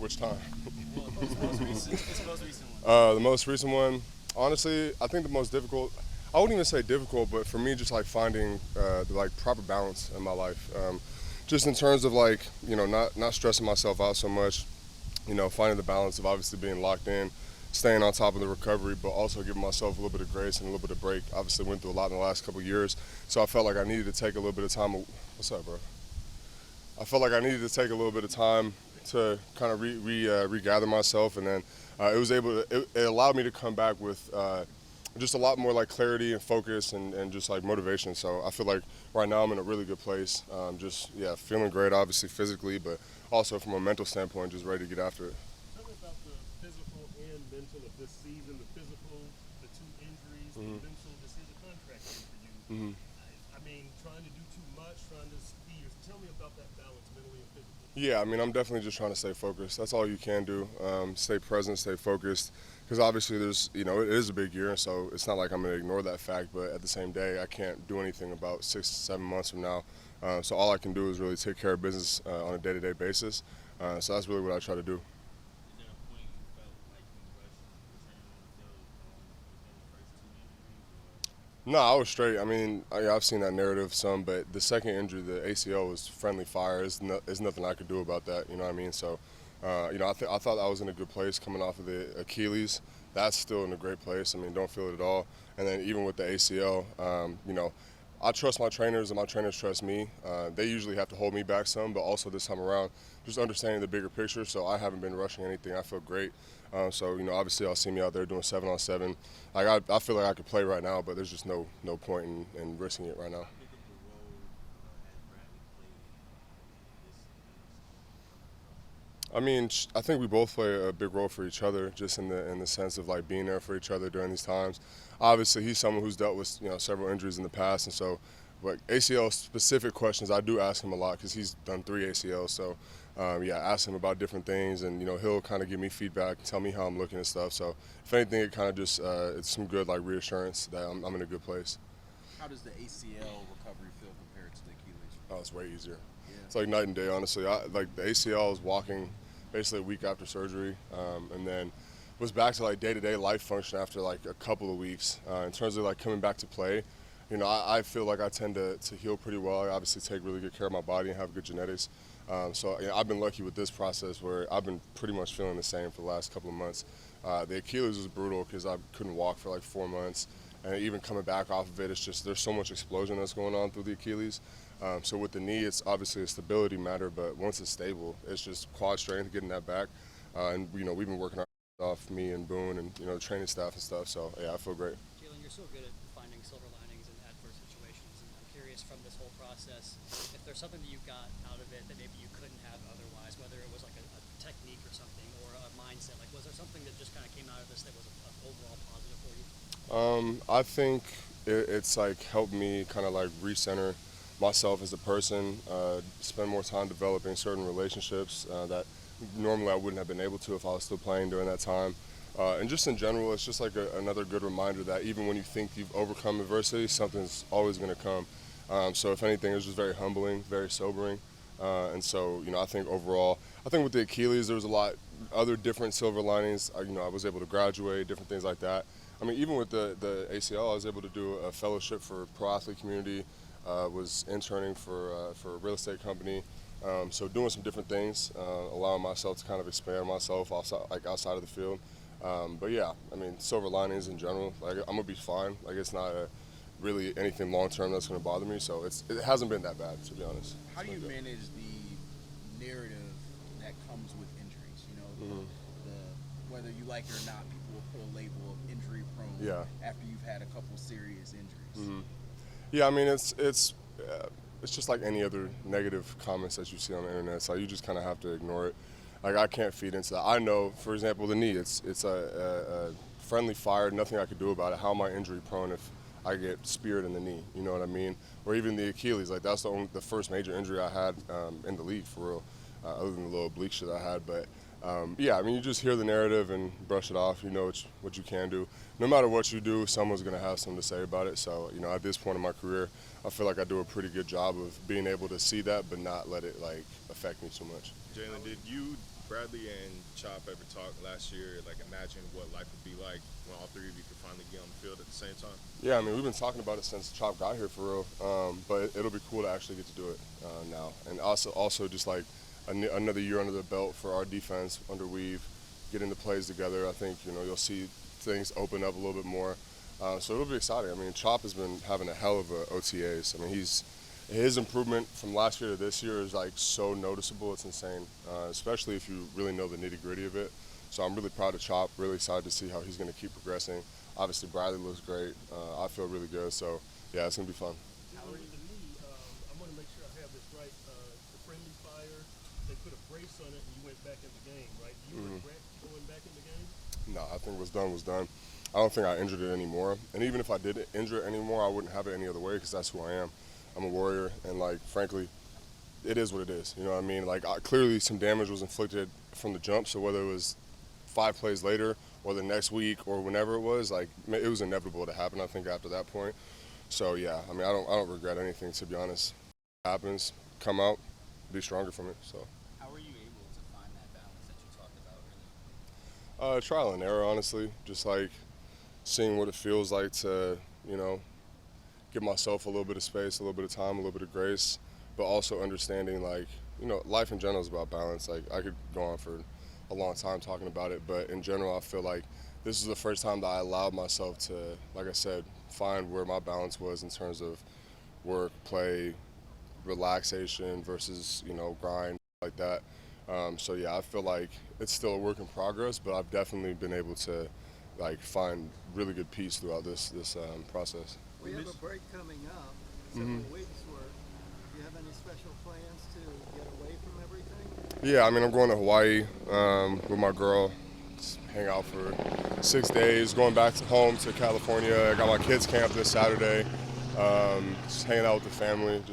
Which time? Well, what's the most recent one? The most recent one, honestly, I think the most difficult. I wouldn't even say difficult, but for me, just like finding the like proper balance in my life. Just in terms of like not stressing myself out so much. Finding the balance of obviously being locked in, staying on top of the recovery, but also giving myself a little bit of grace and a little bit of break. Obviously, went through a lot in the last couple of years, so I felt like I needed to take a little bit of time. What's up, bro? I felt like I needed to take a little bit of time to kind of regather myself, and then it allowed me to come back with just a lot more like clarity and focus and just like motivation. So I feel like right now I'm in a really good place. Just yeah, feeling great, obviously physically, but also from a mental standpoint, just ready to get after it. Tell me about the physical and mental of this season. The physical, the two injuries, the mental. This is a contract year for you. Mm-hmm. I mean, trying to do too much, trying to be. Tell me about that balance, mentally and physically. Yeah, I mean, I'm definitely just trying to stay focused. That's all you can do. Stay present, stay focused. Because obviously, it is a big year, so it's not like I'm going to ignore that fact. But at the same day, I can't do anything about 6, 7 months from now. So all I can do is really take care of business on a day-to-day basis. So that's really what I try to do. Is there a point you felt like you rushed returning on the field within the first two injuries? No, I was straight. I mean, I've seen that narrative some, but the second injury, the ACL, was friendly fire. There's nothing I could do about that. You know what I mean? So, I thought I was in a good place coming off of the Achilles. That's still in a great place. I mean, don't feel it at all. And then even with the ACL, I trust my trainers and my trainers trust me. They usually have to hold me back some, but also this time around, just understanding the bigger picture. So I haven't been rushing anything. I feel great. So obviously, I'll see me out there doing 7-on-7. Like I feel like I could play right now, but there's just no point in risking it right now. How big of a role has Bradley played in this? I mean, I think we both play a big role for each other, just in the sense of like being there for each other during these times. Obviously, he's someone who's dealt with several injuries in the past, and so, but ACL specific questions I do ask him a lot because he's done 3 ACLs. So, yeah, I ask him about different things, and he'll kind of give me feedback, tell me how I'm looking and stuff. So, if anything, it kind of just it's some good like reassurance that I'm in a good place. How does the ACL recovery feel compared to the Achilles? Oh, it's way easier. Yeah. It's like night and day, honestly. Like the ACL is walking basically a week after surgery, and then was back to like day-to-day life function after like a couple of weeks. In terms of like coming back to play, I feel like I tend to heal pretty well. I obviously take really good care of my body and have good genetics. So I've been lucky with this process where I've been pretty much feeling the same for the last couple of months. The Achilles was brutal because I couldn't walk for like 4 months. And even coming back off of it, it's just there's so much explosion that's going on through the Achilles. So with the knee, it's obviously a stability matter, but once it's stable, it's just quad strength, getting that back. And we've been working off me and Boone and the training staff and stuff. So yeah, I feel great. Jaelan, you're so good at finding silver linings in adverse situations, and I'm curious from this whole process if there's something that you got out of it that maybe you couldn't have otherwise, whether it was like a technique or something or a mindset. Like, was there something that just kind of came out of this that was an overall positive for you? I think it's like helped me kind of like recenter myself as a person, spend more time developing certain relationships that normally I wouldn't have been able to if I was still playing during that time. And just in general, it's just like another good reminder that even when you think you've overcome adversity, something's always going to come. So if anything, it was just very humbling, very sobering. And so, I think overall, I think with the Achilles, there was a lot other different silver linings. I was able to graduate, different things like that. I mean, even with the ACL, I was able to do a fellowship for pro athlete community, was interning for a real estate company. So doing some different things, allowing myself to kind of expand myself outside of the field. But yeah, I mean, silver linings in general, like I'm gonna be fine. Like it's not really anything long term that's gonna bother me. So it hasn't been that bad, to be honest. How do you manage the narrative that comes with injuries? Whether you like it or not, people will put a label of injury prone after you've had a couple serious injuries. Yeah, I mean it's just like any other negative comments that you see on the internet. So you just kind of have to ignore it. Like I can't feed into that. I know, for example, the knee. It's a friendly fire. Nothing I could do about it. How am I injury prone if I get speared in the knee? You know what I mean? Or even the Achilles. Like that's the first major injury I had in the league for real. Other than the little bleak shit I had, but. Yeah, I mean, you just hear the narrative and brush it off. You know what you can do. No matter what you do, someone's going to have something to say about it. So, at this point in my career, I feel like I do a pretty good job of being able to see that but not let it, like, affect me too much. Jaelan, did you Bradley and Chop ever talked last year, like imagine what life would be like when all three of you could finally get on the field at the same time? Yeah, I mean, we've been talking about it since Chop got here for real. But it'll be cool to actually get to do it now, and also just like another year under the belt for our defense under Weave, getting the plays together. I think you'll see things open up a little bit more. So it'll be exciting. I mean, Chop has been having a hell of a OTAs. I mean, his improvement from last year to this year is like so noticeable. It's insane, especially if you really know the nitty gritty of it. So I'm really proud of Chop. Really excited to see how he's going to keep progressing. Obviously, Bradley looks great. I feel really good. So yeah, it's going to be fun. To me, I want to make sure I have this right. The friendly fire, they put a brace on it, and you went back in the game, right? Do you regret going back in the game? No, I think what's done was done. I don't think I injured it anymore. And even if I did injure it anymore, I wouldn't have it any other way because that's who I am. I'm a warrior, and like frankly, it is what it is. You know what I mean? Like clearly, some damage was inflicted from the jump. So whether it was 5 plays later or the next week or whenever it was, like it was inevitable to happen. I think after that point. So yeah, I mean, I don't regret anything, to be honest. It happens, come out, be stronger from it. So. How were you able to find that balance that you talked about earlier? Trial and error, honestly. Just like seeing what it feels like to, give myself a little bit of space, a little bit of time, a little bit of grace, but also understanding like, life in general is about balance. Like I could go on for a long time talking about it, but in general, I feel like this is the first time that I allowed myself to, like I said, find where my balance was in terms of work, play, relaxation versus, grind, like that. So yeah, I feel like it's still a work in progress, but I've definitely been able to like find really good peace throughout this process. We have a break coming up, several weeks worth. Do you have any special plans to get away from everything? Yeah, I mean, I'm going to Hawaii with my girl, just hang out for 6 days, going back to home to California. I got my kids' camp this Saturday, just hanging out with the family.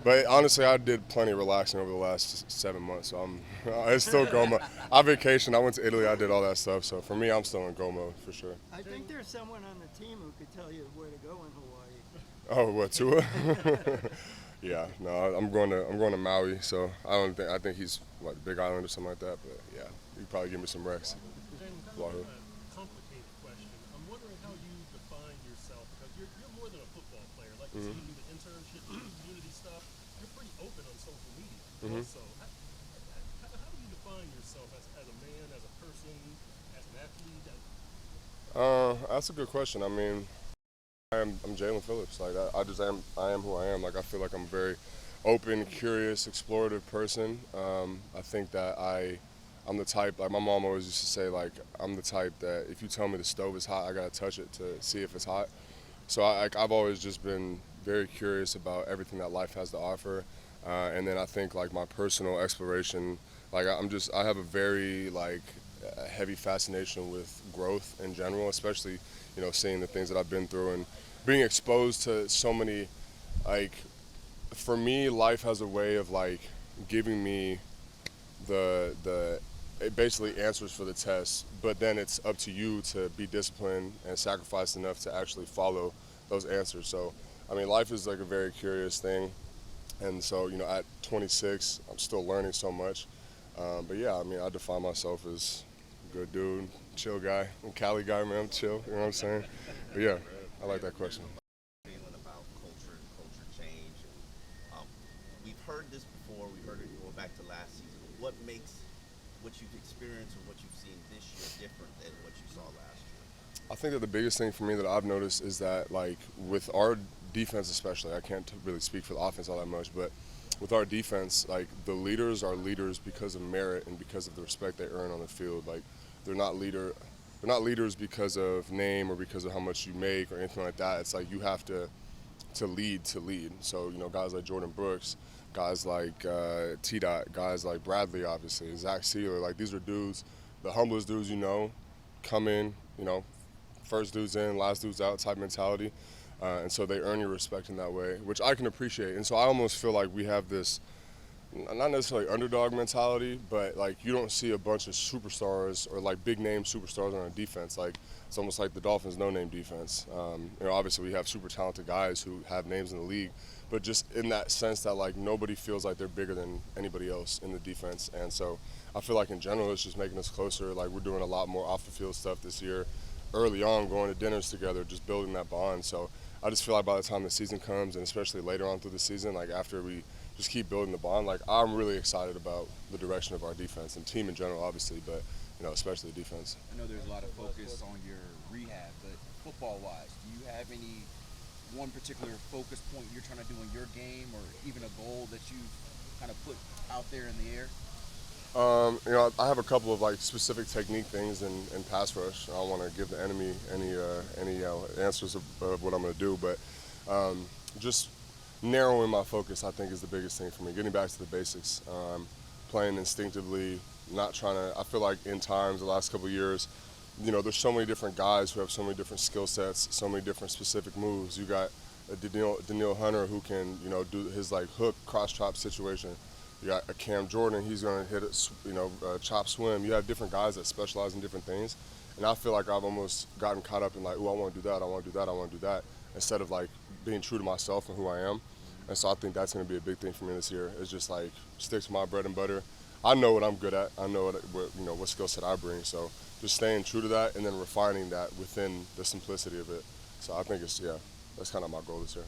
But honestly, I did plenty of relaxing over the last 7 months, so it's still go mode. I vacationed, I went to Italy, I did all that stuff, so for me, I'm still in go mode for sure. I think there's someone on the team who could tell you where to go in Hawaii. Oh, what, Tua? Yeah, no, I'm going to Maui, so I think he's like Big Island or something like that. But yeah, you probably give me some recs. Jaelan, kind of a complicated question. I'm wondering how you define yourself because you're more than a football player. Like you said, you do the internship, you do community stuff. You're pretty open on social media. Also, how do you define yourself as a man, as a person, as an athlete? That's a good question. I mean, I'm Jaelan Phillips. Like I am who I am. Like I feel like I'm a very open, curious, explorative person. I think that I'm the type, like my mom always used to say, like I'm the type that if you tell me the stove is hot, I gotta touch it to see if it's hot. So I've always just been very curious about everything that life has to offer. And then I think like my personal exploration, like I have a very like heavy fascination with growth in general, especially seeing the things that I've been through and being exposed to so many, like, for me, life has a way of like giving me it basically answers for the test, but then it's up to you to be disciplined and sacrifice enough to actually follow those answers. So, I mean, life is like a very curious thing, and so at 26, I'm still learning so much. But yeah, I mean, I define myself as a good dude, chill guy. I'm a Cali guy, man. I'm chill. You know what I'm saying? But yeah, I like that question. Feeling about culture and culture change. We've heard this before. We heard it going back to last season. What makes what you've experienced or what you've seen this year different than what you saw last year? I think that the biggest thing for me that I've noticed is that, like, with our defense especially, I can't really speak for the offense all that much, but with our defense, like, the leaders are leaders because of merit and because of the respect they earn on the field. Like, they're not leaders because of name or because of how much you make or anything like that. It's like you have to lead to lead. So, guys like Jordan Brooks, guys like T-Dot, guys like Bradley, obviously, Zach Sealer, like these are dudes, the humblest dudes come in, first dudes in, last dudes out type mentality. And so they earn your respect in that way, which I can appreciate. And so I almost feel like we have this not necessarily underdog mentality, but like you don't see a bunch of superstars or like big name superstars on a defense. Like it's almost like the Dolphins' no name defense. Obviously we have super talented guys who have names in the league, but just in that sense that like nobody feels like they're bigger than anybody else in the defense. And so I feel like in general it's just making us closer. Like we're doing a lot more off the field stuff this year. Early on, going to dinners together, just building that bond. So I just feel like by the time the season comes, and especially later on through the season, like after we just keep building the bond, like I'm really excited about the direction of our defense and team in general, obviously, but especially the defense. I know there's a lot of focus on your rehab, but football-wise, do you have any one particular focus point you're trying to do in your game, or even a goal that you've kind of put out there in the air? I have a couple of like specific technique things in pass rush. I don't want to give the enemy any answers of what I'm going to do, but just narrowing my focus, I think, is the biggest thing for me. Getting back to the basics, playing instinctively, not trying to. I feel like in times the last couple of years, there's so many different guys who have so many different skill sets, so many different specific moves. You got Daniil Hunter who can do his like hook cross chop situation. You got a Cam Jordan, he's going to hit it, chop swim. You have different guys that specialize in different things. And I feel like I've almost gotten caught up in like, oh, I want to do that, I want to do that, I want to do that, instead of like being true to myself and who I am. And so I think that's going to be a big thing for me this year. Is just like stick to my bread and butter. I know what I'm good at. I know what skill set I bring. So just staying true to that and then refining that within the simplicity of it. So I think that's kind of my goal this year.